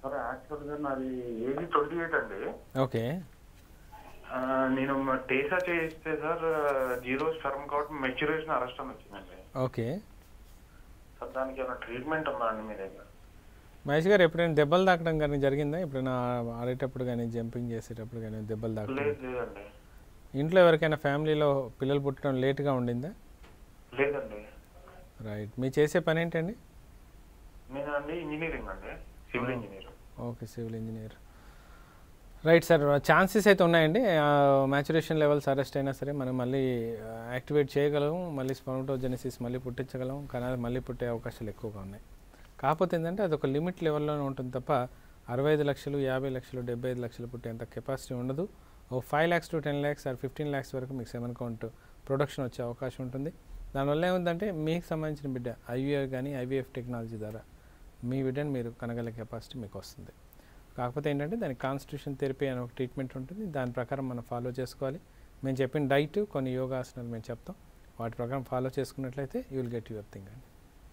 Sir యాక్చువల్గా నాది age 28 అండి. ఓకే. నేను టేసా చేయిస్తే sir 0 sperm count maturation arrest అని వచ్చిందండి. ఓకే. సార్ దానికి ఏమైనా ట్రీట్మెంట్ ఉందా అండి మీ దగ్గర? మహేష్ గారు ఎప్పుడైనా దెబ్బలు తాకడం కానీ జరిగిందా? ఎప్పుడైనా ఆడేటప్పుడు కానీ జంపింగ్ చేసేటప్పుడు కానీ దెబ్బలు తాకడం? లేదండి. ఇంట్లో ఎవరికైనా ఫ్యామిలీలో పిల్లలు పుట్టడం లేట్గా ఉండిందా? లేదండి. రైట్. మీరు చేసే పని ఏంటండి? నేను అండి ఇంజనీరింగ్ అండి, civil engineer. Okay, civil engineer. Right sir. Chances అయితే ఉన్నాయండి. మ్యాచురేషన్ లెవెల్స్ అరెస్ట్ అయినా సరే మనం మళ్ళీ యాక్టివేట్ చేయగలం, మళ్ళీ స్పర్మటోజెనిసిస్ మళ్ళీ పుట్టించగలం, కణాలు మళ్ళీ పుట్టే అవకాశాలు ఎక్కువగా ఉన్నాయి. కాకపోతే ఏంటంటే అది ఒక లిమిట్ లెవెల్లోనే ఉంటుంది తప్ప 65 లక్షలు, 50 లక్షలు, 75 లక్షలు పుట్టేంత కెపాసిటీ ఉండదు. ఓ 5 lakhs to 10 lakhs or 15 lakhs వరకు మీకు సెమెన్ కౌంట్ ప్రొడక్షన్ వచ్చే అవకాశం ఉంటుంది. దానివల్ల ఏముందంటే మీకు సంబంధించిన బిడ్డ ఐవీఎఫ్ కానీ ఐవీఎఫ్ టెక్నాలజీ ద్వారా మీ బిడ్డను మీరు కనగల కెపాసిటీ మీకు వస్తుంది. కాకపోతే ఏంటంటే దానికి కాన్స్టిట్యూషన్ థెరపీ అనే ఒక ట్రీట్మెంట్ ఉంటుంది. దాని ప్రకారం మనం ఫాలో చేసుకోవాలి. మేము చెప్పిన డైట్, కొన్ని యోగాసనాలు మేము చెప్తాం. వాటి ప్రకారం ఫాలో చేసుకున్నట్లయితే you will get your thing అండి.